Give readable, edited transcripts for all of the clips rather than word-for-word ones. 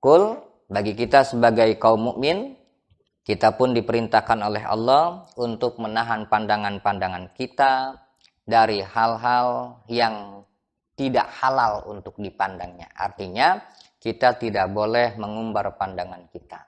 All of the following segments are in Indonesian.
Kul, bagi kita sebagai kaum mukmin, kita pun diperintahkan oleh Allah untuk menahan pandangan-pandangan kita dari hal-hal yang tidak halal untuk dipandangnya. Artinya, kita tidak boleh mengumbar pandangan kita.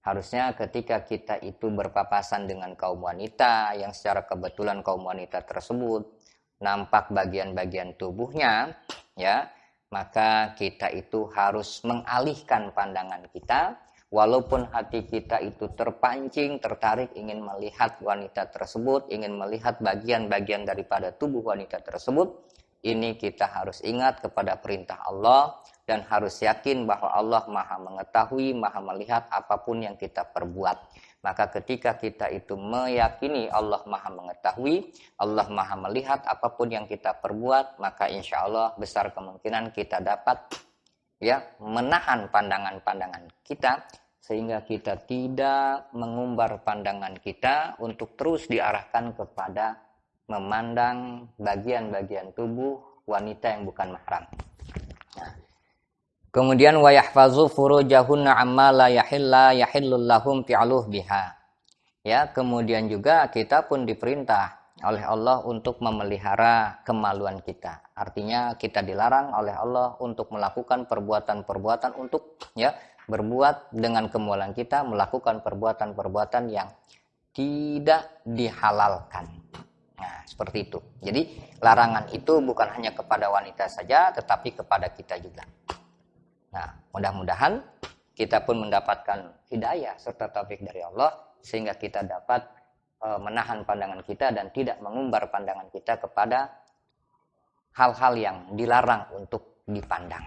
Harusnya ketika kita itu berpapasan dengan kaum wanita yang secara kebetulan kaum wanita tersebut nampak bagian-bagian tubuhnya, ya, maka kita itu harus mengalihkan pandangan kita, walaupun hati kita itu terpancing, tertarik ingin melihat wanita tersebut, ingin melihat bagian-bagian daripada tubuh wanita tersebut. Ini kita harus ingat kepada perintah Allah dan harus yakin bahwa Allah Maha mengetahui, Maha melihat apapun yang kita perbuat. Maka ketika kita itu meyakini Allah Maha mengetahui, Allah Maha melihat apapun yang kita perbuat, maka insya Allah besar kemungkinan kita dapat menahan pandangan-pandangan kita, sehingga kita tidak mengumbar pandangan kita untuk terus diarahkan kepada memandang bagian-bagian tubuh wanita yang bukan mahram. Nah, kemudian wa yahfazu furujahunna amma la yahillul lahum fi'luh biha. Ya, kemudian juga kita pun diperintah oleh Allah untuk memelihara kemaluan kita. Artinya kita dilarang oleh Allah untuk melakukan perbuatan-perbuatan untuk berbuat dengan kemaluan kita, melakukan perbuatan-perbuatan yang tidak dihalalkan. Nah, seperti itu. Jadi, larangan itu bukan hanya kepada wanita saja, tetapi kepada kita juga. Nah, mudah-mudahan kita pun mendapatkan hidayah serta taufik dari Allah, sehingga kita dapat menahan pandangan kita dan tidak mengumbar pandangan kita kepada hal-hal yang dilarang untuk dipandang.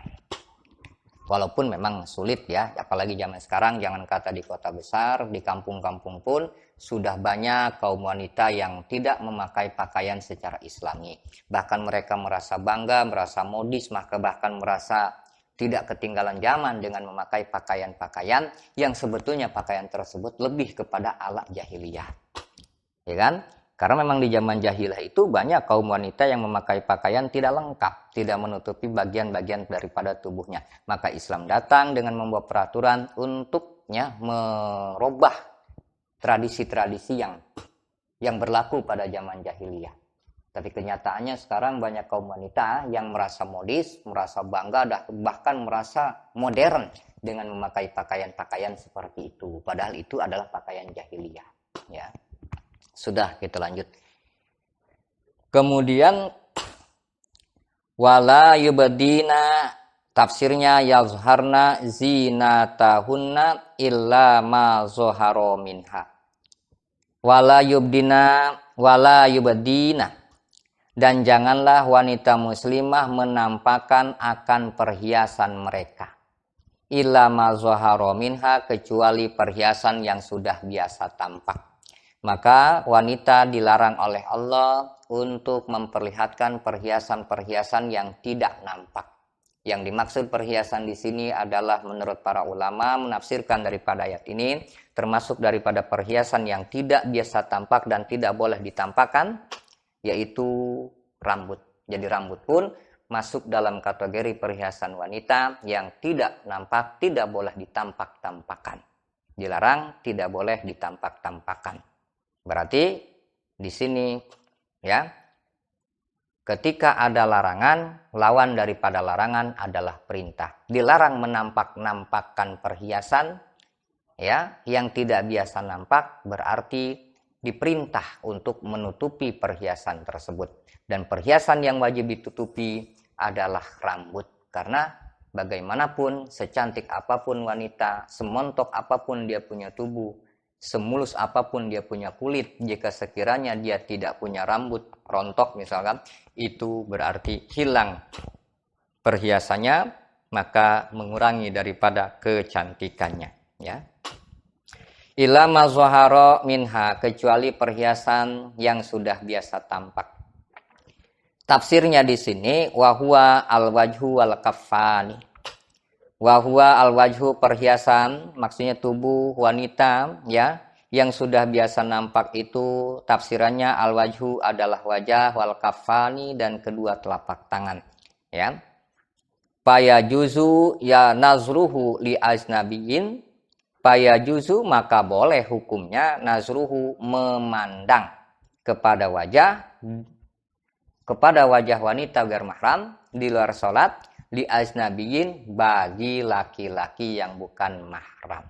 Walaupun memang sulit ya, apalagi zaman sekarang, jangan kata di kota besar, di kampung-kampung pun sudah banyak kaum wanita yang tidak memakai pakaian secara islami. Bahkan mereka merasa bangga, merasa modis, maka bahkan merasa tidak ketinggalan zaman dengan memakai pakaian-pakaian yang sebetulnya pakaian tersebut lebih kepada ala jahiliyah. Ya kan? Karena memang di zaman jahiliyah itu banyak kaum wanita yang memakai pakaian tidak lengkap, tidak menutupi bagian-bagian daripada tubuhnya. Maka Islam datang dengan membuat peraturan untuk merubah tradisi-tradisi yang berlaku pada zaman jahiliyah. Tapi kenyataannya sekarang banyak kaum wanita yang merasa modis, merasa bangga, bahkan merasa modern dengan memakai pakaian-pakaian seperti itu. Padahal itu adalah pakaian jahiliyah. Ya. Sudah, kita lanjut. Kemudian wala yubdina, tafsirnya yazharna zinatahunna illa ma zahara minha. Wala yubdina, dan janganlah wanita muslimah menampakkan akan perhiasan mereka. Illa ma zahara minha, kecuali perhiasan yang sudah biasa tampak. Maka wanita dilarang oleh Allah untuk memperlihatkan perhiasan-perhiasan yang tidak nampak. Yang dimaksud perhiasan di sini adalah menurut para ulama menafsirkan daripada ayat ini termasuk daripada perhiasan yang tidak biasa tampak dan tidak boleh ditampakkan, yaitu rambut. Jadi rambut pun masuk dalam kategori perhiasan wanita yang tidak nampak, tidak boleh ditampak-tampakkan. Dilarang, tidak boleh ditampak-tampakkan. Berarti di sini ketika ada larangan, lawan daripada larangan adalah perintah. Dilarang menampak-nampakkan perhiasan yang tidak biasa nampak, berarti diperintah untuk menutupi perhiasan tersebut. Dan perhiasan yang wajib ditutupi adalah rambut. Karena bagaimanapun, secantik apapun wanita, semontok apapun dia punya tubuh, semulus apapun dia punya kulit, jika sekiranya dia tidak punya rambut rontok misalkan, itu berarti hilang perhiasannya, maka mengurangi daripada kecantikannya. Ya. Illa ma zahara minha, kecuali perhiasan yang sudah biasa tampak. Tafsirnya di sini wahwa al-wajhu wal kaffani. Wahwa al-wajhu perhiasan, maksudnya tubuh wanita ya, yang sudah biasa nampak itu tafsirannya al-wajhu adalah wajah wal kaffani dan kedua telapak tangan ya. Paya juzu ya nazruhu li ajnabiyin, paya juzu maka boleh hukumnya nazruhu memandang kepada wajah wanita ghair mahram di luar salat li ajnabiyin bagi laki-laki yang bukan mahram.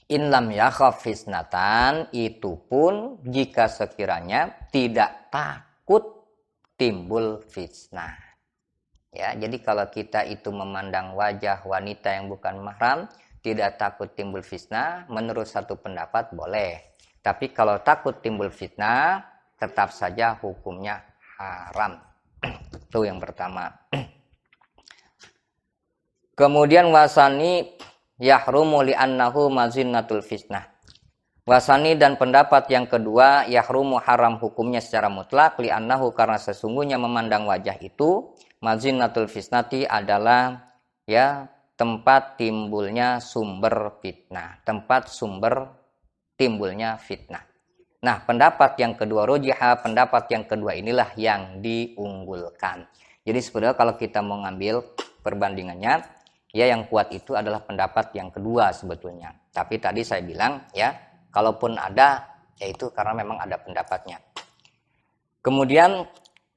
In lam yakhaf fitnatan, itu pun jika sekiranya tidak takut timbul fitnah. Ya, jadi kalau kita itu memandang wajah wanita yang bukan mahram, tidak takut timbul fitnah, menurut satu pendapat boleh. Tapi kalau takut timbul fitnah, tetap saja hukumnya haram. Itu yang pertama. Kemudian wasani yahrumu li'annahu mazinnatul fitnah. Wasani dan pendapat yang kedua, yahrumu haram hukumnya secara mutlak li'annahu karena sesungguhnya memandang wajah itu mazinnatul fitnati adalah ya tempat timbulnya sumber fitnah, tempat sumber timbulnya fitnah. Nah, pendapat yang kedua rojiha, pendapat yang kedua inilah yang diunggulkan. Jadi sebenarnya kalau kita mau ngambil perbandingannya, ya yang kuat itu adalah pendapat yang kedua sebetulnya. Tapi tadi saya bilang ya, kalaupun ada, yaitu karena memang ada pendapatnya. Kemudian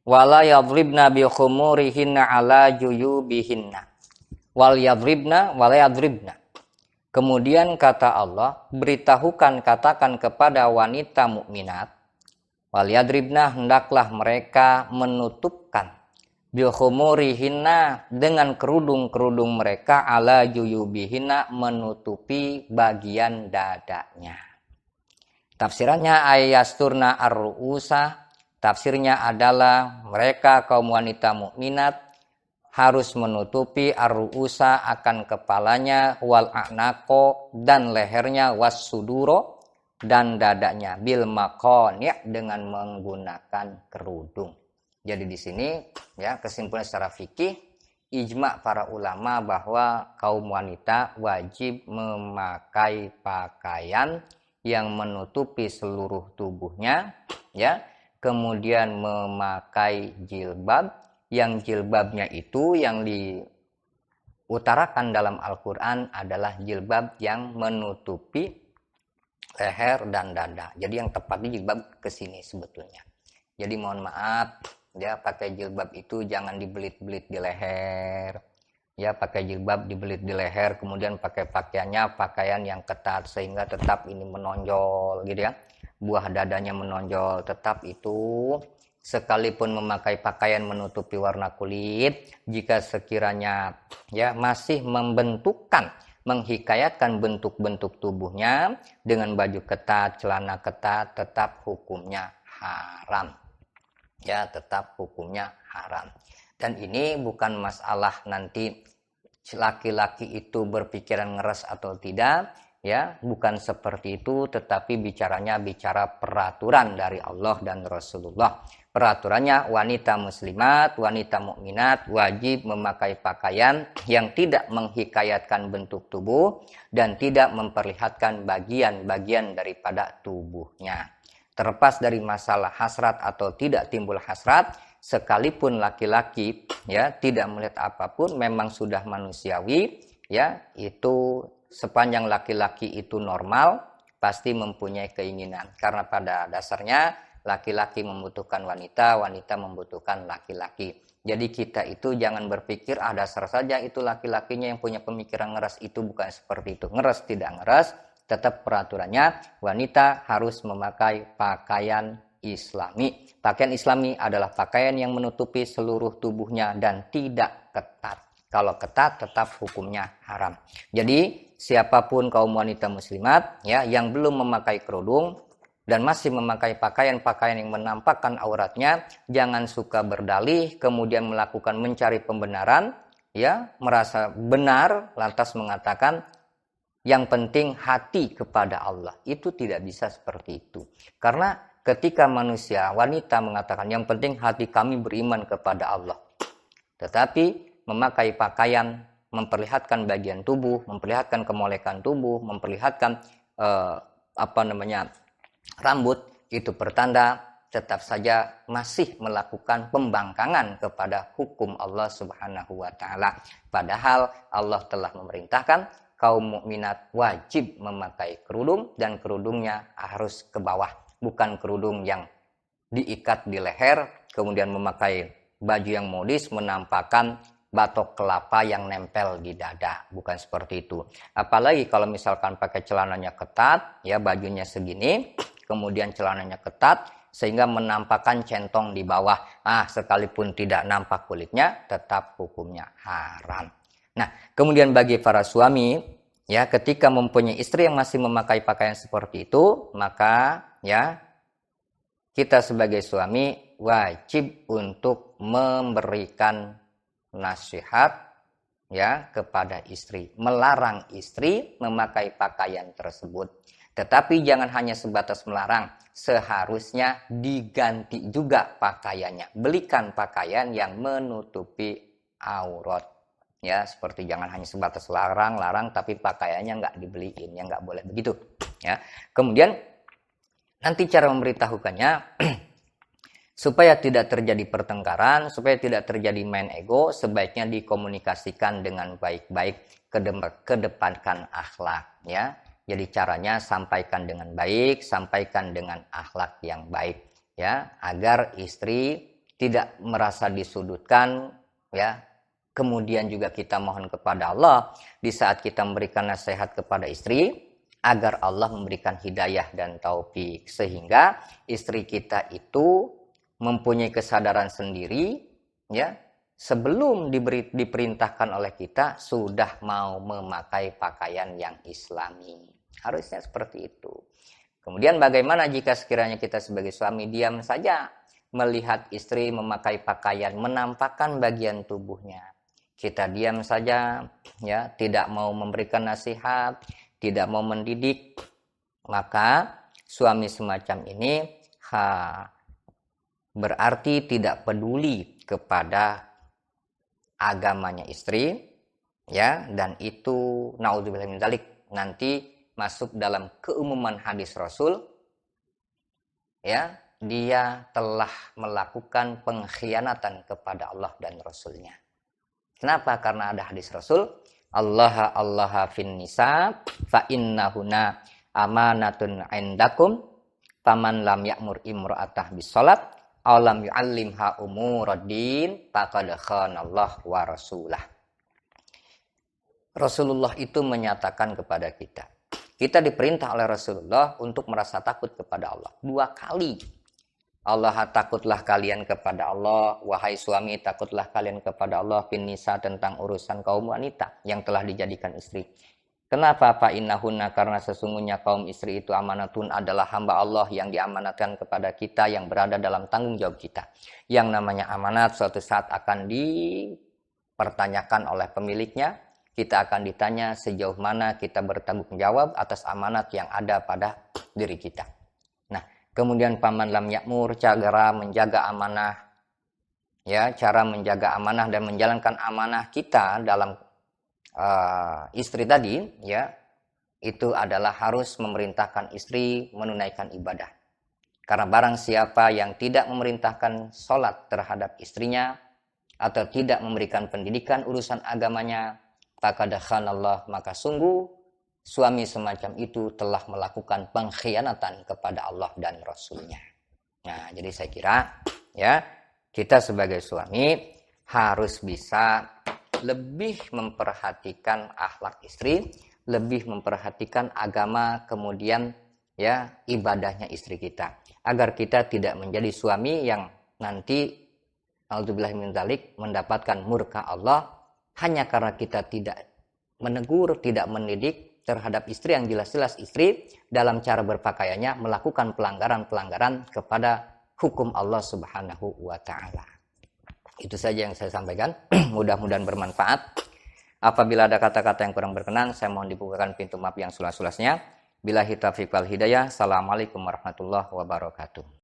wala yadribna bi khumurihinna ala juyubihinna. Wal yadribna wala yadribna. Kemudian kata Allah, beritahukan katakan kepada wanita mukminat, wal yadribna hendaklah mereka menutupkan bi khumurihinna dengan kerudung-kerudung mereka ala juyubihinna menutupi bagian dadanya. Tafsirannya ayasturna ar-ru'usa, tafsirnya adalah mereka kaum wanita mukminat harus menutupi ar-ru'usa akan kepalanya wal a'naqo dan lehernya was suduro dan dadanya bil maqani' dengan menggunakan kerudung. Jadi di sini ya kesimpulan secara fikih ijma para ulama bahwa kaum wanita wajib memakai pakaian yang menutupi seluruh tubuhnya ya, kemudian memakai jilbab yang jilbabnya itu yang diutarakan dalam Al-Quran adalah jilbab yang menutupi leher dan dada. Jadi yang tepatnya jilbab ke sini sebetulnya. Jadi mohon maaf, ya pakai jilbab itu jangan dibelit-belit di leher. Ya pakai jilbab dibelit di leher, kemudian pakai pakaian yang ketat sehingga tetap ini menonjol gitu ya. Buah dadanya menonjol, tetap itu sekalipun memakai pakaian menutupi warna kulit, jika sekiranya ya masih menghikayatkan bentuk-bentuk tubuhnya dengan baju ketat, celana ketat, tetap hukumnya haram. Ya, tetap hukumnya haram. Dan ini bukan masalah nanti laki-laki itu berpikiran ngeres atau tidak, ya, bukan seperti itu, tetapi bicara peraturan dari Allah dan Rasulullah. Peraturannya wanita muslimat, wanita mukminat wajib memakai pakaian yang tidak menghikayatkan bentuk tubuh dan tidak memperlihatkan bagian-bagian daripada tubuhnya. Terlepas dari masalah hasrat atau tidak timbul hasrat, sekalipun laki-laki ya tidak melihat apapun memang sudah manusiawi, ya, itu sepanjang laki-laki itu normal pasti mempunyai keinginan, karena pada dasarnya laki-laki membutuhkan wanita, wanita membutuhkan laki-laki. Jadi kita itu jangan berpikir dasar saja itu laki-lakinya yang punya pemikiran ngeres, itu bukan seperti itu. Ngeres tidak ngeres, tetap peraturannya wanita harus memakai pakaian Islami. Pakaian Islami adalah pakaian yang menutupi seluruh tubuhnya dan tidak ketat. Kalau ketat tetap hukumnya haram. Jadi siapapun kaum wanita muslimat ya yang belum memakai kerudung dan masih memakai pakaian-pakaian yang menampakkan auratnya, jangan suka berdalih kemudian melakukan mencari pembenaran, ya, merasa benar lantas mengatakan yang penting hati kepada Allah. Itu tidak bisa seperti itu. Karena ketika manusia, wanita mengatakan yang penting hati kami beriman kepada Allah. Tetapi memakai pakaian, memperlihatkan bagian tubuh, memperlihatkan kemolekan tubuh, memperlihatkan rambut, itu pertanda tetap saja masih melakukan pembangkangan kepada hukum Allah Subhanahu wa taala. Padahal Allah telah memerintahkan kaum mukminat wajib memakai kerudung dan kerudungnya harus ke bawah, bukan kerudung yang diikat di leher kemudian memakai baju yang modis menampakkan batok kelapa yang nempel di dada, bukan seperti itu. Apalagi kalau misalkan pakai celananya ketat, ya bajunya segini, kemudian celananya ketat sehingga menampakkan centong di bawah. Sekalipun tidak nampak kulitnya, tetap hukumnya haram. Nah, kemudian bagi para suami, ya ketika mempunyai istri yang masih memakai pakaian seperti itu, maka ya kita sebagai suami wajib untuk memberikan nasihat ya kepada istri, melarang istri memakai pakaian tersebut. Tetapi jangan hanya sebatas melarang, seharusnya diganti juga pakaiannya. Belikan pakaian yang menutupi aurat. Ya, seperti jangan hanya sebatas larang tapi pakaiannya nggak dibeliin, ya nggak boleh begitu. Ya, kemudian nanti cara memberitahukannya supaya tidak terjadi pertengkaran, supaya tidak terjadi main ego, sebaiknya dikomunikasikan dengan baik-baik, kedepankan akhlak, ya. Jadi caranya sampaikan dengan baik, sampaikan dengan akhlak yang baik, ya, agar istri tidak merasa disudutkan, ya. Kemudian juga kita mohon kepada Allah di saat kita memberikan nasihat kepada istri, agar Allah memberikan hidayah dan taufik sehingga istri kita itu mempunyai kesadaran sendiri, ya, sebelum diperintahkan oleh kita sudah mau memakai pakaian yang islami. Harusnya seperti itu. Kemudian bagaimana jika sekiranya kita sebagai suami diam saja melihat istri memakai pakaian menampakkan bagian tubuhnya? Kita diam saja, ya, tidak mau memberikan nasihat, tidak mau mendidik, maka suami semacam ini berarti tidak peduli kepada agamanya istri, ya, dan itu naudzubillah min dzalik nanti masuk dalam keumuman hadis Rasul, ya, dia telah melakukan pengkhianatan kepada Allah dan Rasulnya. Kenapa? Karena ada hadis Rasul, Allah fin nisa fa innahuna amanatun indakum faman lam ya'mur imra'atah bisalat alam yu'allimha umuraddin faqad khanallahu wa rasulah. Rasulullah itu menyatakan kepada kita diperintah oleh Rasulullah untuk merasa takut kepada Allah 2 kali. Allah, takutlah kalian kepada Allah, wahai suami takutlah kalian kepada Allah fin nisa, tentang urusan kaum wanita yang telah dijadikan istri. Kenapa? Fa innahunna, karena sesungguhnya kaum istri itu amanatun, adalah hamba Allah yang diamanatkan kepada kita, yang berada dalam tanggung jawab kita. Yang namanya amanat suatu saat akan dipertanyakan oleh pemiliknya. Kita akan ditanya sejauh mana kita bertanggung jawab atas amanat yang ada pada diri kita. Nah, kemudian paman lam ya'mur, cara menjaga amanah, ya, cara menjaga amanah dan menjalankan amanah kita dalam istri tadi, ya, itu adalah harus memerintahkan istri menunaikan ibadah. Karena barang siapa yang tidak memerintahkan sholat terhadap istrinya atau tidak memberikan pendidikan urusan agamanya, faqad khanallah, maka sungguh suami semacam itu telah melakukan pengkhianatan kepada Allah dan Rasulnya. Nah, jadi saya kira, ya, kita sebagai suami harus bisa lebih memperhatikan akhlak istri, lebih memperhatikan agama, kemudian ya ibadahnya istri kita, agar kita tidak menjadi suami yang nanti naudzubillah min dzalik mendapatkan murka Allah hanya karena kita tidak menegur, tidak mendidik terhadap istri yang jelas-jelas istri dalam cara berpakaiannya melakukan pelanggaran-pelanggaran kepada hukum Allah Subhanahu wa taala. Itu saja yang saya sampaikan. Mudah-mudahan bermanfaat. Apabila ada kata-kata yang kurang berkenan, saya mohon dibukakan pintu maaf yang seluas-luasnya. Billahi taufiq wal hidayah. Assalamualaikum warahmatullahi wabarakatuh.